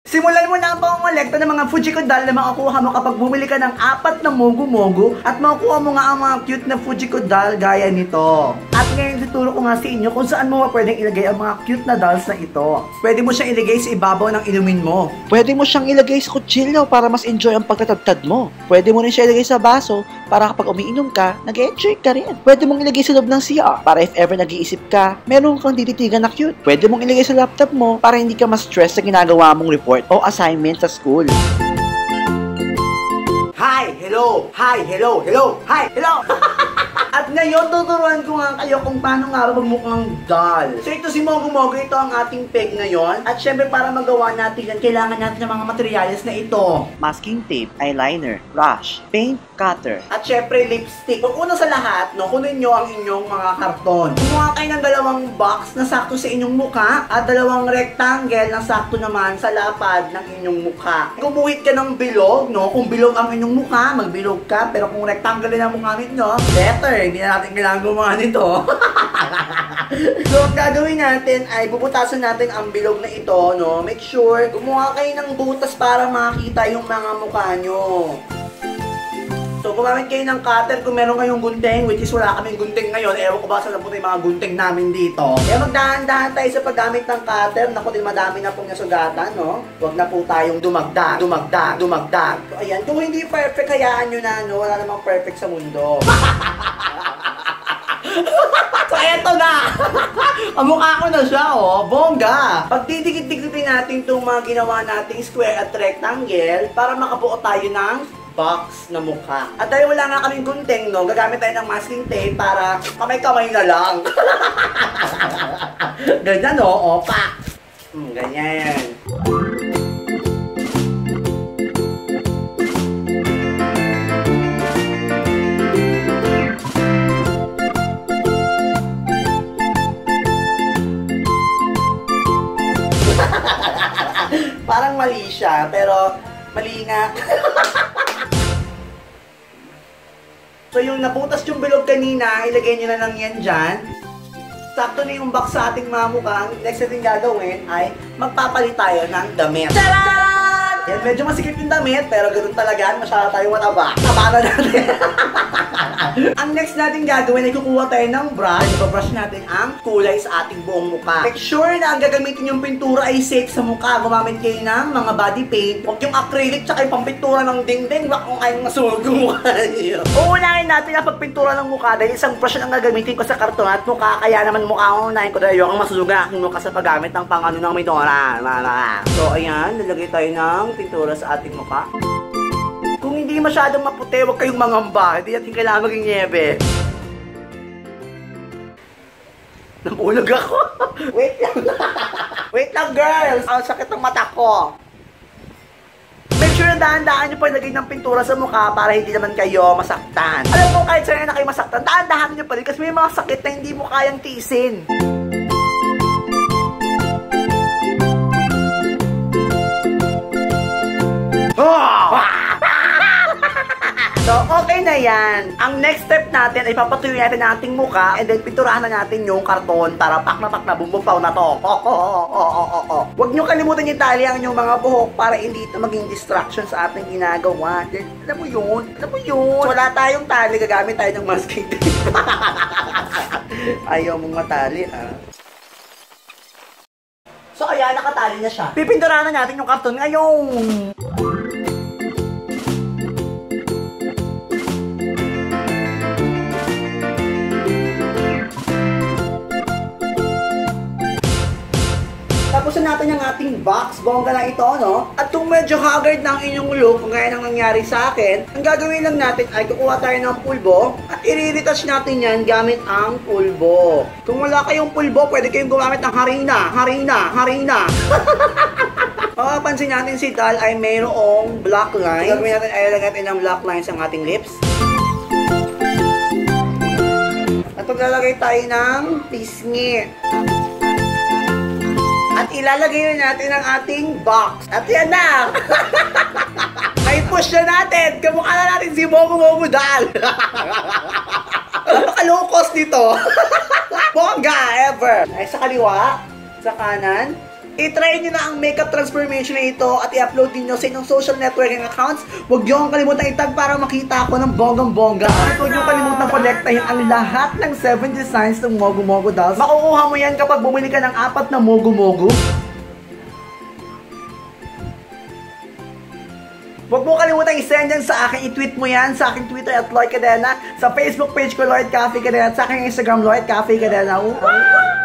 Simulan mo na ang pangongolekta ng mga Fujiko doll na makakuha mo kapag bumili ka ng 4 na mogu-mogu at makukuha mo nga ang mga cute na Fujiko doll gaya nito. At ngayon tuturo ko nga sa inyo kung saan mo pwedeng ilagay ang mga cute na dolls na ito. Pwede mo siyang ilagay sa ibabaw ng inumin mo. Pwede mo siyang ilagay sa kutsilyo para mas enjoy ang pagtatadtad mo. Pwede mo rin siya ilagay sa baso para kapag umiinom ka, nag-enjoy ka rin. Pwede mong ilagay sa loob ng CR para if ever nag-iisip ka, meron kang dititigan na cute. Pwede mong ilagay sa laptop mo para hindi ka ma-stress sa ginagawa mong report o assignment sa school. Hi! Hello! Hi! Hello! Hello! Hi! Hello! At ngayon, tuturuan ko nga kayo kung paano nga magmukhang doll. So ito si Mogu Mogu, ito ang ating peg ngayon. At syempre para magawa natin yan, kailangan natin ng mga materials na ito. Masking tape, eyeliner, brush, paint, cutter. At syempre lipstick. Kung una sa lahat, no, kunin nyo ang inyong mga karton. Kumuha kayo ng 2 box na sakto sa inyong mukha at 2 rectangle na sakto naman sa lapad ng inyong mukha. Gumuhit ka ng bilog, no? Kung bilog ang inyong mukha, magbilog ka. Pero kung rectangle din ang mukha ninyo, better. Hindi na natin kailangan gumawa nito. So, ang gagawin natin ay bubutasan natin ang bilog na ito, no? Make sure, gumawa kayo ng butas para makita yung mga mukha nyo. So, gumamit kayo ng cutter kung meron kayong gunting, which is wala kaming gunting ngayon. Ewan ko ba saan napunta yung mga gunting namin dito. Kaya magdahan-dahan tayo sa paggamit ng cutter. Naku din, madami na pong nasugatan, no? Huwag na po tayong dumagdag. So, ayan. Kung hindi perfect, hayaan nyo na, no? Wala namang perfect sa mundo. So, eto na! Ang mukha ko na siya, oh. Bongga! Pagdidikit-dikitin natin itong mga ginawa nating square at rectangle para makabuo tayo ng box na mukha. At dahil wala nga kaming gunting, no, gagamit tayo ng masking tape para kamay-kamay na lang. Ganyan, no? O, pa! Ganyan. Parang mali siya, pero mali nga. So yung nabutas yung bilog kanina, ilagay nyo na lang yan dyan. Sakto na yung box sa ating mga mukhang. Next natin gagawin ay magpapalit tayo ng damit. Tadaan! Yan, medyo masikip yung damit, pero ganoon talaga, masyado tayo mataba. Taba na natin. Ang next natin gagawin ay kukuha tayo ng brush. Ibabrush natin ang kulay sa ating buong mukha. Make sure na ang gagamitin yung pintura ay safe sa mukha. Gumamit kayo ng mga body paint. Huwag yung acrylic tsaka yung pampintura ng dingding. Wag kung kayong masunog yung mukha niyo. Uunahin natin ang pagpintura ng mukha dahil isang brush ang gagamitin ko sa karton at mukha. Kaya naman mukha ko unahin ko dahil yung masunog ang aking mukha sa paggamit ng pangano ng pintura. So ayan, nalagay tayo ng pintura sa ating mukha. Kung hindi masyadong maputi, huwag kayong mangamba. Hindi natin kailangan maging nyebe. Namulog ako. Wait lang. Wait lang, girls. Ang sakit ng mata ko. Make sure na dahan-dahan nyo paglagay ng pintura sa mukha para hindi naman kayo masaktan. Alam mo, kahit saan na kayo masaktan, dahan-dahan nyo pa rin kasi may mga sakit na hindi mo kayang tiisin. So, okay na yan. Ang next step natin ay papatuloy natin ang ating mukha and then pinturahan na natin yung karton para pak na bumbumpaw na to. Huwag nyo kalimutan yung tali ang inyong mga buhok para hindi ito maging distraction sa ating ginagawa. Then, alam mo yun? So, wala tayong tali, gagamit tayo ng masking tape. Ayaw mong matali, ah. So, ayan, nakatali na siya. Pipinturahan na natin yung karton ngayon. Tapusin natin ang ating box. Bongga na ito, no? At kung medyo haggard na ang inyong look, kung gaya nang nangyari sa akin, ang gagawin lang natin ay kukuha tayo ng pulbo at i-retouch natin yan gamit ang pulbo. Kung wala kayong pulbo, pwede kayong gumamit ng harina. Mapapansin natin si Tal ay mayroong black line. Gagawin natin ay lagyan natin ng black lines ang ating lips. At maglalagay tayo ng pisngi. At ilalagay natin ang ating box. At yan na! Ay push na natin! Kamukha na natin si Mogu Mogu doll! Napaka-low cost nito! Bongga ever! Ay sa kaliwa, sa kanan, I-try nyo na ang makeup transformation na ito at i-upload niyo sa inyong social networking accounts. Huwag nyo ang kalimutan itag para makita ako ng bonggang-bongga. At huwag nyo kalimutan kolektahin ang lahat ng 7 designs ng Mogu Mogu dolls. Makukuha mo yan kapag bumili ka ng 4 na Mogu Mogu. Huwag mo kalimutan i-send yan sa akin, i-tweet mo yan sa aking Twitter at Lloyd Cadena, sa Facebook page ko Lloyd Cafe Cadena at sa aking Instagram Lloyd Cafe Cadena. Wow!